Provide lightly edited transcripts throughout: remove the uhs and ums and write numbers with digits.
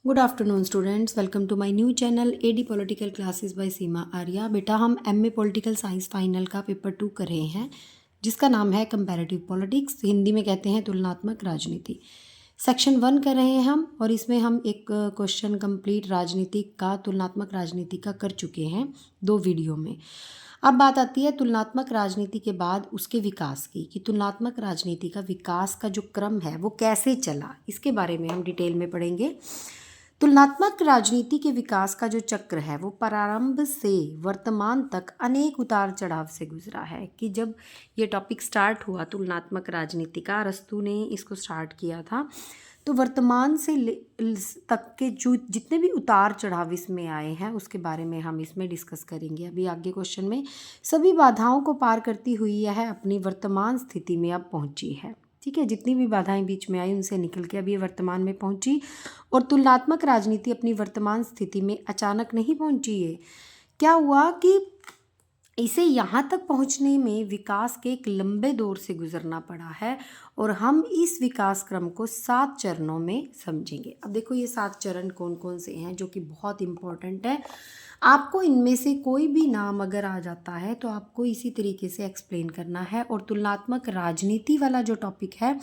Good afternoon students, welcome to my new channel AD political classes by Seema Arya. बेटा हम MA political science final का paper 2 कर रहे हैं, जिसका नाम है कंपैरेटिव पॉलिटिक्स, हिंदी में कहते हैं तुलनात्मक राजनीति। सेक्शन 1 कर रहे हैं हम, और इसमें हम एक क्वेश्चन कंप्लीट राजनीति का, तुलनात्मक राजनीति का कर चुके हैं 2 वीडियो में। अब बात आती है तुलनात्मक राजनीति के बाद उसके विकास की, कि तुलनात्मक राजनीति का विकास का जो क्रम है वो कैसे चला, इसके बारे में हम डिटेल में पढ़ेंगे। तुलनात्मक राजनीति के विकास का जो चक्र है वो प्रारंभ से वर्तमान तक अनेक उतार चढ़ाव से गुजरा है। कि जब ये टॉपिक स्टार्ट हुआ तुलनात्मक राजनीति का, अरस्तू ने इसको स्टार्ट किया था, तो वर्तमान से तक के जो जितने भी उतार चढ़ाव इसमें आए हैं उसके बारे में हम इसमें डिस्कस करेंगे। अभी आगे क्वेश्चन में सभी बाधाओं को पार करती हुई यह अपनी वर्तमान स्थिति में अब पहुंची है। ठीक है, जितनी भी बाधाएं बीच में आई उनसे निकल के अब ये वर्तमान में पहुंची। और तुलनात्मक राजनीति अपनी वर्तमान स्थिति में अचानक नहीं पहुंची है। क्या हुआ कि इसे यहाँ तक पहुँचने में विकास के एक लंबे दौर से गुजरना पड़ा है, और हम इस विकास क्रम को 7 चरणों में समझेंगे। अब देखो ये 7 चरण कौन कौन से हैं, जो कि बहुत इम्पोर्टेंट है। आपको इनमें से कोई भी नाम अगर आ जाता है तो आपको इसी तरीके से एक्सप्लेन करना है। और तुलनात्मक राजनीति वाला जो टॉपिक है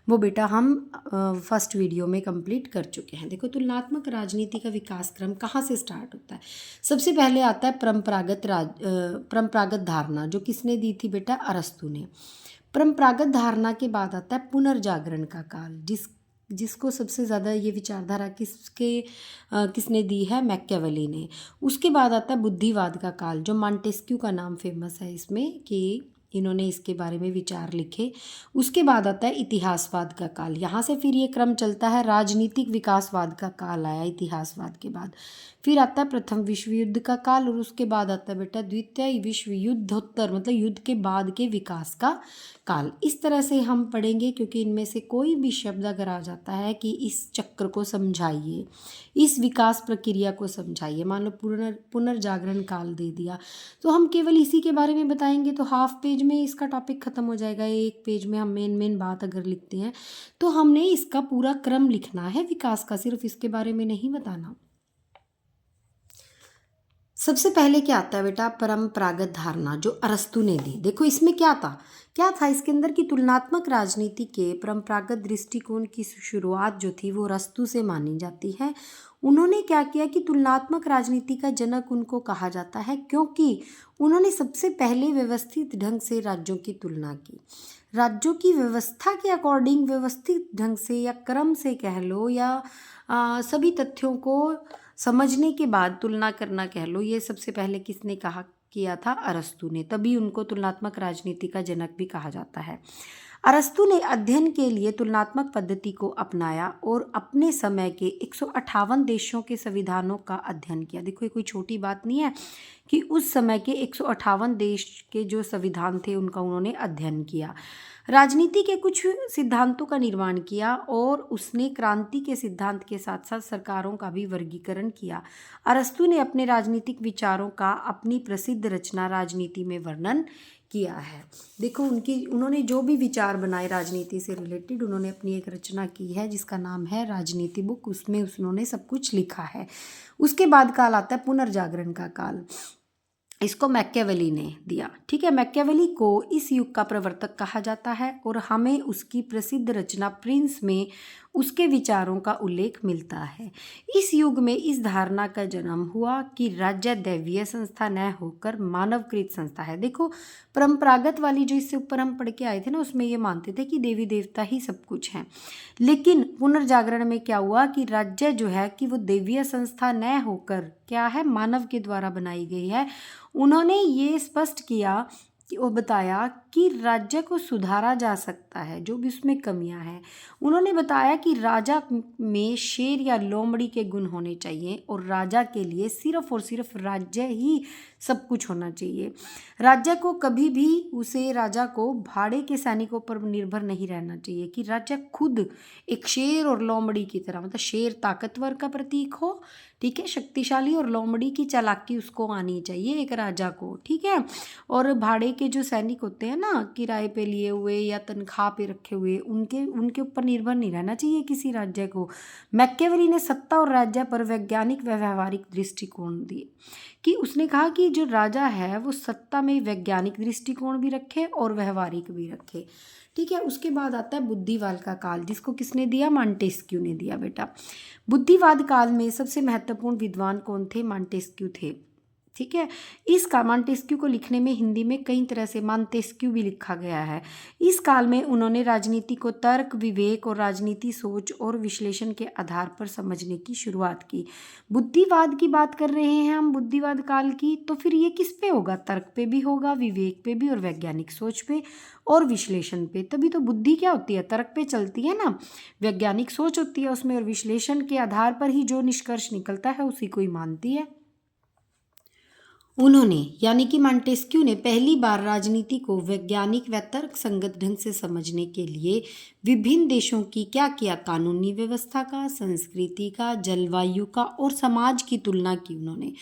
वो बेटा हम फर्स्ट वीडियो में कंप्लीट कर चुके हैं। देखो तुलनात्मक राजनीति का विकास क्रम कहाँ से स्टार्ट होता है। सबसे पहले आता है परंपरागत धारणा, जो किसने दी थी बेटा, अरस्तू ने। परंपरागत धारणा के बाद आता है पुनर्जागरण का काल, जिसको सबसे ज़्यादा ये विचारधारा किसने दी है, मैकियावेली ने। उसके बाद आता है बुद्धिवाद का काल, जो मॉन्टेस्क्यू का नाम फेमस है इसमें, कि इन्होंने इसके बारे में विचार लिखे। उसके बाद आता है इतिहासवाद का काल। यहाँ से फिर ये क्रम चलता है, राजनीतिक विकासवाद का काल आया इतिहासवाद के बाद। फिर आता है प्रथम विश्व युद्ध का काल, और उसके बाद आता है बेटा द्वितीय विश्व युद्धोत्तर, मतलब युद्ध के बाद के विकास का काल। इस तरह से हम पढ़ेंगे, क्योंकि इनमें से कोई भी शब्द अगर आ जाता है कि इस चक्र को समझाइए, इस विकास प्रक्रिया को समझाइए, मान लो पुनर्जागरण काल दे दिया, तो हम केवल इसी के बारे में बताएंगे तो हाफ पेज में इसका टॉपिक खत्म हो जाएगा। एक पेज में हम मेन बात अगर लिखते हैं तो हमने इसका पूरा क्रम लिखना है विकास का, सिर्फ इसके बारे में नहीं बताना। सबसे पहले क्या आता है बेटा, परंपरागत धारणा, जो अरस्तु ने दी। देखो इसमें क्या था इसके अंदर, की तुलनात्मक राजनीति के परंपरागत दृष्टिकोण की शुरुआत जो थी वो अरस्तु से मानी जाती है। उन्होंने क्या किया कि तुलनात्मक राजनीति का जनक उनको कहा जाता है, क्योंकि उन्होंने सबसे पहले व्यवस्थित ढंग से राज्यों की तुलना की। राज्यों की व्यवस्था के अकॉर्डिंग, व्यवस्थित ढंग से या क्रम से कह लो, या सभी तथ्यों को समझने के बाद तुलना करना कह लो, ये सबसे पहले किसने किया था, अरस्तु ने। तभी उनको तुलनात्मक राजनीति का जनक भी कहा जाता है। अरस्तु ने अध्ययन के लिए तुलनात्मक पद्धति को अपनाया और अपने समय के 158 देशों के संविधानों का अध्ययन किया। देखो ये कोई छोटी बात नहीं है कि उस समय के 158 देश के जो संविधान थे उनका उन्होंने अध्ययन किया। राजनीति के कुछ सिद्धांतों का निर्माण किया, और उसने क्रांति के सिद्धांत के साथ साथ सरकारों का भी वर्गीकरण किया। अरस्तु ने अपने राजनीतिक विचारों का अपनी प्रसिद्ध रचना राजनीति में वर्णन किया है। देखो उन्होंने जो भी विचार बनाए राजनीति से रिलेटेड, उन्होंने अपनी एक रचना की है जिसका नाम है राजनीति बुक, उसमें उन्होंने सब कुछ लिखा है। उसके बाद काल आता है पुनर्जागरण का काल, इसको मैकियावेली ने दिया। ठीक है, मैकियावेली को इस युग का प्रवर्तक कहा जाता है, और हमें उसकी प्रसिद्ध रचना प्रिंस में उसके विचारों का उल्लेख मिलता है। इस युग में इस धारणा का जन्म हुआ कि राज्य दैवीय संस्था न होकर मानवकृत संस्था है। देखो परंपरागत वाली जो इससे ऊपर हम पढ़ के आए थे ना, उसमें ये मानते थे कि देवी देवता ही सब कुछ हैं। लेकिन पुनर्जागरण में क्या हुआ कि राज्य जो है कि वो देवीय संस्था न होकर क्या है, मानव के द्वारा बनाई गई है। उन्होंने ये स्पष्ट किया कि वो बताया कि राज्य को सुधारा जा सकता है, जो भी उसमें कमियां हैं। उन्होंने बताया कि राजा में शेर या लोमड़ी के गुण होने चाहिए, और राजा के लिए सिर्फ और सिर्फ राज्य ही सब कुछ होना चाहिए। राज्य को कभी भी राजा को भाड़े के सैनिकों पर निर्भर नहीं रहना चाहिए, कि राज्य खुद एक शेर और लोमड़ी की तरह, मतलब शेर ताकतवर का प्रतीक हो, ठीक है, शक्तिशाली, और लोमड़ी की चालाकी उसको आनी चाहिए एक राजा को, ठीक है। और भाड़े के जो सैनिक होते हैं ना, किराए पे लिए हुए या तनख्वाह पे रखे हुए, उनके उनके ऊपर निर्भर नहीं रहना चाहिए किसी राज्य को। मैकियावेली ने सत्ता और राज्य पर वैज्ञानिक व व्यवहारिक दृष्टिकोण दिए, कि उसने कहा कि जो राजा है वो सत्ता में वैज्ञानिक दृष्टिकोण भी रखे और व्यवहारिक भी रखे। ठीक है, उसके बाद आता है बुद्धिवाद का काल, जिसको किसने दिया? मॉन्टेस्क्यू ने दिया बेटा। बुद्धिवाद काल में सबसे महत्वपूर्ण विद्वान कौन थे? मॉन्टेस्क्यू थे। ठीक है, इस का मॉन्टेस्क्यू को लिखने में हिंदी में कई तरह से मॉन्टेस्क्यू भी लिखा गया है। इस काल में उन्होंने राजनीति को तर्क, विवेक और राजनीति सोच और विश्लेषण के आधार पर समझने की शुरुआत की। बुद्धिवाद की बात कर रहे हैं हम, बुद्धिवाद काल की, तो फिर ये किस पे होगा? तर्क पे भी होगा, विवेक पे भी, और वैज्ञानिक सोच पे और विश्लेषण पे। तभी तो बुद्धि क्या होती है? तर्क पे चलती है ना, वैज्ञानिक सोच होती है उसमें, और विश्लेषण के आधार पर ही जो निष्कर्ष निकलता है उसी को ही मानती है। उन्होंने यानी कि मॉन्टेस्क्यू ने पहली बार राजनीति को वैज्ञानिक व तर्क संगत ढंग से समझने के लिए विभिन्न देशों की क्या किया? कानूनी व्यवस्था का, संस्कृति का, जलवायु का और समाज की तुलना की उन्होंने।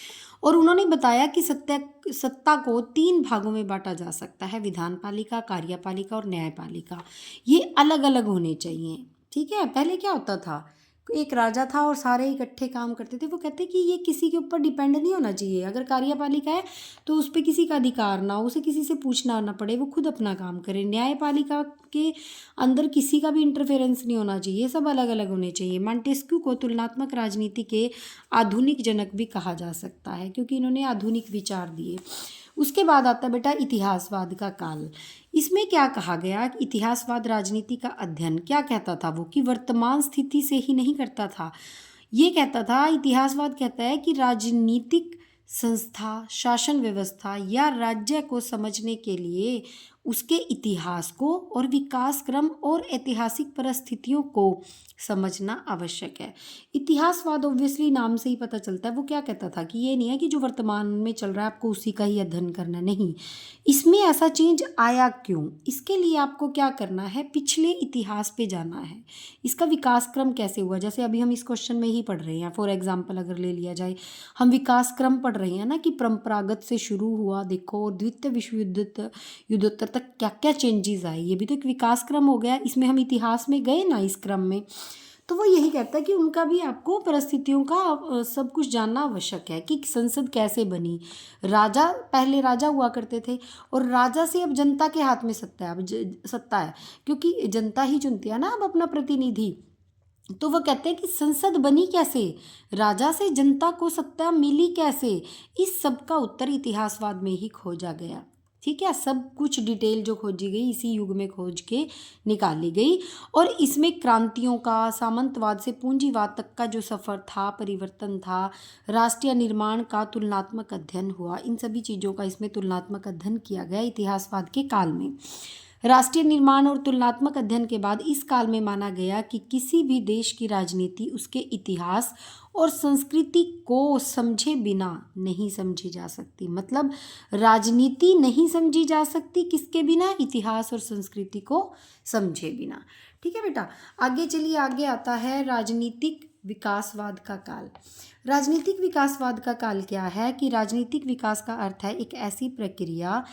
और उन्होंने बताया कि सत्ता को 3 भागों में बांटा जा सकता है: विधानपालिका, कार्यपालिका और न्यायपालिका। ये अलग अलग होने चाहिए। ठीक है, पहले क्या होता था? एक राजा था और सारे इकट्ठे काम करते थे। वो कहते कि ये किसी के ऊपर डिपेंड नहीं होना चाहिए। अगर कार्यपालिका है तो उस पर किसी का अधिकार ना हो, उसे किसी से पूछना ना पड़े, वो खुद अपना काम करे। न्यायपालिका के अंदर किसी का भी इंटरफेरेंस नहीं होना चाहिए, सब अलग अलग होने चाहिए। मॉन्टेस्क्यू को तुलनात्मक राजनीति के आधुनिक जनक भी कहा जा सकता है, क्योंकि इन्होंने आधुनिक विचार दिए। उसके बाद आता है बेटा इतिहासवाद का काल। इसमें क्या कहा गया? इतिहासवाद राजनीति का अध्ययन क्या कहता था वो? कि वर्तमान स्थिति से ही नहीं करता था, ये कहता था, इतिहासवाद कहता है कि राजनीतिक संस्था, शासन व्यवस्था या राज्य को समझने के लिए उसके इतिहास को और विकास क्रम और ऐतिहासिक परिस्थितियों को समझना आवश्यक है। इतिहासवाद ऑब्वियसली नाम से ही पता चलता है, वो क्या कहता था कि ये नहीं है कि जो वर्तमान में चल रहा है आपको उसी का ही अध्ययन करना, नहीं। इसमें ऐसा चेंज आया क्यों? इसके लिए आपको क्या करना है? पिछले इतिहास पे जाना है, इसका विकास क्रम कैसे हुआ। जैसे अभी हम इस क्वेश्चन में ही पढ़ रहे हैं, फॉर एग्जाम्पल अगर ले लिया जाए, हम विकास क्रम पढ़ रहे हैं ना, कि परंपरागत से शुरू हुआ, देखो, और द्वितीय विश्व युद्धोत्तर तक क्या क्या चेंजेस आए, ये भी तो एक विकास क्रम हो गया। इसमें हम इतिहास में गए ना, इस क्रम में। तो वो यही कहता है कि उनका भी आपको परिस्थितियों का सब कुछ जानना आवश्यक है, कि संसद कैसे बनी। पहले राजा हुआ करते थे, और राजा से अब जनता के हाथ में सत्ता है, सत्ता है, क्योंकि जनता ही चुनती है ना अब अपना प्रतिनिधि। तो वो कहते हैं कि संसद बनी कैसे, राजा से जनता को सत्ता मिली कैसे। इस सब का उत्तर इतिहासवाद में ही खोजा गया। ठीक है, सब कुछ डिटेल जो खोजी गई इसी युग में खोज के निकाली गई। और इसमें क्रांतियों का, सामंतवाद से पूंजीवाद तक का जो सफ़र था, परिवर्तन था, राष्ट्रीय निर्माण का तुलनात्मक अध्ययन हुआ। इन सभी चीज़ों का इसमें तुलनात्मक अध्ययन किया गया इतिहासवाद के काल में। राष्ट्रीय निर्माण और तुलनात्मक अध्ययन के बाद इस काल में माना गया कि किसी भी देश की राजनीति उसके इतिहास और संस्कृति को समझे बिना नहीं समझी जा सकती। मतलब राजनीति नहीं समझी जा सकती किसके बिना? इतिहास और संस्कृति को समझे बिना। ठीक है बेटा, आगे चलिए। आगे आता है राजनीतिक विकासवाद का काल। राजनीतिक विकासवाद का काल क्या है? कि राजनीतिक विकास का अर्थ है एक ऐसी प्रक्रिया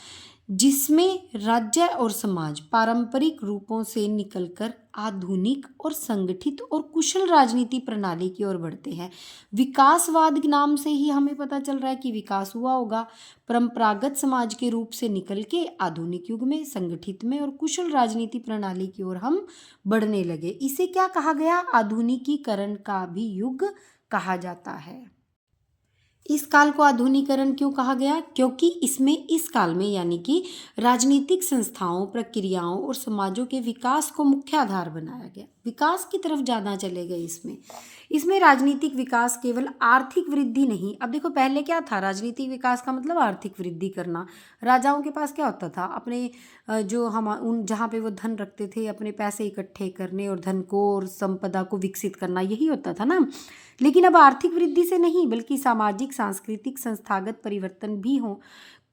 जिसमें राज्य और समाज पारंपरिक रूपों से निकलकर आधुनिक और संगठित और कुशल राजनीति प्रणाली की ओर बढ़ते हैं। विकासवाद के नाम से ही हमें पता चल रहा है कि विकास हुआ होगा। परंपरागत समाज के रूप से निकल के आधुनिक युग में, संगठित में और कुशल राजनीति प्रणाली की ओर हम बढ़ने लगे। इसे क्या कहा गया? आधुनिकीकरण का भी युग कहा जाता है। इस काल को आधुनिकीकरण क्यों कहा गया? क्योंकि इसमें, इस काल में, यानी कि राजनीतिक संस्थाओं, प्रक्रियाओं और समाजों के विकास को मुख्य आधार बनाया गया। विकास की तरफ ज़्यादा चले गए। इसमें राजनीतिक विकास केवल आर्थिक वृद्धि नहीं। अब देखो, पहले क्या था? राजनीतिक विकास का मतलब आर्थिक वृद्धि करना। राजाओं के पास क्या होता था? अपने जहाँ पे वो धन रखते थे, अपने पैसे इकट्ठे करने और धन को और संपदा को विकसित करना, यही होता था ना। लेकिन अब आर्थिक वृद्धि से नहीं, बल्कि सामाजिक, सांस्कृतिक, संस्थागत परिवर्तन भी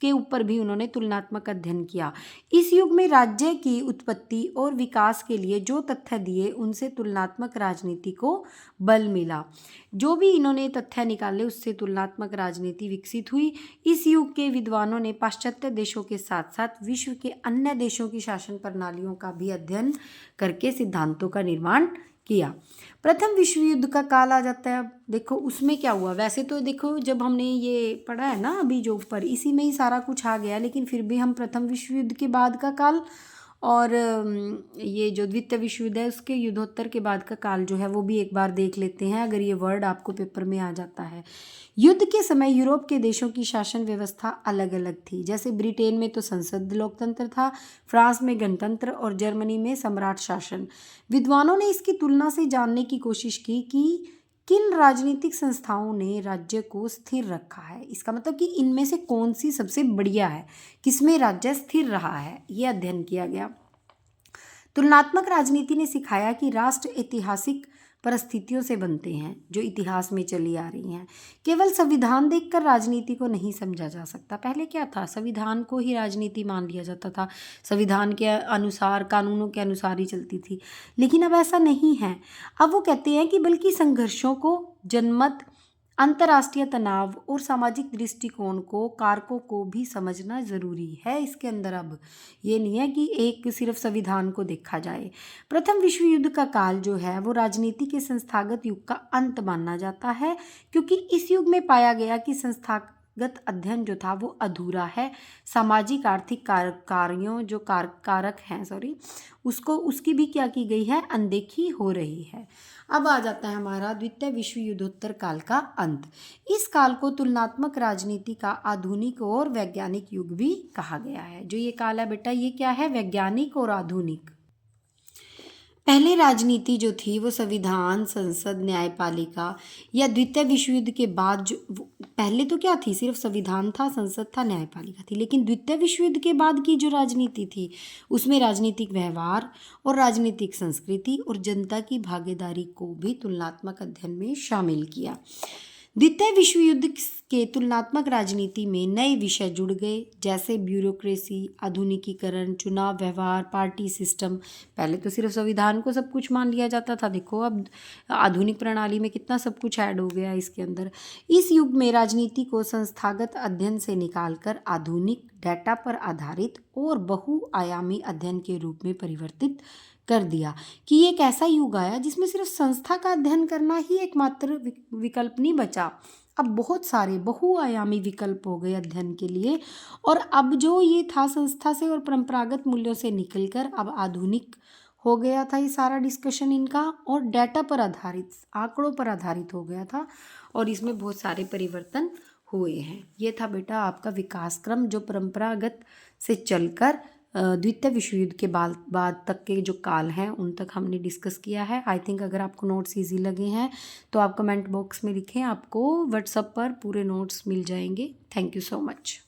के ऊपर भी उन्होंने तुलनात्मक अध्ययन किया। इस युग में राज्य की उत्पत्ति और विकास के लिए जो तथ्य दिए उनसे तुलनात्मक राजनीति को बल मिला। जो भी इन्होंने तथ्य निकाले उससे तुलनात्मक राजनीति विकसित हुई। इस युग के विद्वानों ने पाश्चात्य देशों के साथ साथ विश्व के अन्य देशों की शासन प्रणालियों का भी अध्ययन करके सिद्धांतों का निर्माण किया। प्रथम विश्व युद्ध का काल आ जाता है। अब देखो उसमें क्या हुआ। वैसे तो देखो जब हमने ये पढ़ा है ना अभी जो ऊपर, इसी में ही सारा कुछ आ गया, लेकिन फिर भी हम प्रथम विश्व युद्ध के बाद का काल और ये जो द्वितीय विश्व युद्ध है उसके युद्धोत्तर के बाद का काल जो है वो भी एक बार देख लेते हैं, अगर ये वर्ड आपको पेपर में आ जाता है। युद्ध के समय यूरोप के देशों की शासन व्यवस्था अलग अलग थी। जैसे ब्रिटेन में तो संसद लोकतंत्र था, फ्रांस में गणतंत्र और जर्मनी में सम्राट शासन। विद्वानों ने इसकी तुलना से जानने की कोशिश की कि किन राजनीतिक संस्थाओं ने राज्य को स्थिर रखा है। इसका मतलब कि इनमें से कौन सी सबसे बढ़िया है, किसमें राज्य स्थिर रहा है, ये अध्ययन किया गया। तुलनात्मक राजनीति ने सिखाया कि राष्ट्र ऐतिहासिक परिस्थितियों से बनते हैं जो इतिहास में चली आ रही हैं। केवल संविधान देखकर राजनीति को नहीं समझा जा सकता। पहले क्या था, संविधान को ही राजनीति मान लिया जाता था, संविधान के अनुसार, कानूनों के अनुसार ही चलती थी। लेकिन अब ऐसा नहीं है। अब वो कहते हैं कि बल्कि संघर्षों को, जनमत, अंतर्राष्ट्रीय तनाव और सामाजिक दृष्टिकोण को, कारकों को भी समझना ज़रूरी है इसके अंदर। अब ये नहीं है कि एक सिर्फ संविधान को देखा जाए। प्रथम विश्व युद्ध का काल जो है वो राजनीति के संस्थागत युग का अंत माना जाता है, क्योंकि इस युग में पाया गया कि संस्थागत अध्ययन जो था वो अधूरा है। सामाजिक आर्थिक कार्यों जो कारक हैं उसकी भी क्या की गई है, अनदेखी हो रही है। अब आ जाता है हमारा द्वितीय विश्व युद्धोत्तर काल का अंत। इस काल को तुलनात्मक राजनीति का आधुनिक और वैज्ञानिक युग भी कहा गया है। जो ये काल है बेटा, ये क्या है, वैज्ञानिक और आधुनिक। पहले राजनीति जो थी वो संविधान, संसद, न्यायपालिका, या द्वितीय विश्व युद्ध के बाद जो पहले तो क्या थी, सिर्फ संविधान था, संसद था, न्यायपालिका थी। लेकिन द्वितीय विश्व युद्ध के बाद की जो राजनीति थी उसमें राजनीतिक व्यवहार और राजनीतिक संस्कृति और जनता की भागीदारी को भी तुलनात्मक अध्ययन में शामिल किया। द्वितीय विश्व युद्ध के तुलनात्मक राजनीति में नए विषय जुड़ गए, जैसे ब्यूरोक्रेसी, आधुनिकीकरण, चुनाव व्यवहार, पार्टी सिस्टम। पहले तो सिर्फ संविधान को सब कुछ मान लिया जाता था, देखो अब आधुनिक प्रणाली में कितना सब कुछ ऐड हो गया इसके अंदर। इस युग में राजनीति को संस्थागत अध्ययन से निकालकर आधुनिक, डेटा पर आधारित और बहुआयामी अध्ययन के रूप में परिवर्तित कर दिया। कि ये एक ऐसा युग आया जिसमें सिर्फ संस्था का अध्ययन करना ही एकमात्र विकल्प नहीं बचा। अब बहुत सारे बहुआयामी विकल्प हो गए अध्ययन के लिए। और अब जो ये था संस्था से और परंपरागत मूल्यों से निकलकर अब आधुनिक हो गया था ये सारा डिस्कशन इनका, और डाटा पर आधारित, आंकड़ों पर आधारित हो गया था, और इसमें बहुत सारे परिवर्तन हुए हैं। ये था बेटा आपका विकास क्रम, जो परंपरागत से चलकर द्वितीय विश्व युद्ध के बाद तक के जो काल हैं उन तक हमने डिस्कस किया है। आई थिंक अगर आपको नोट्स इजी लगे हैं तो आप कमेंट बॉक्स में लिखें, आपको व्हाट्सएप पर पूरे नोट्स मिल जाएंगे। Thank you so much.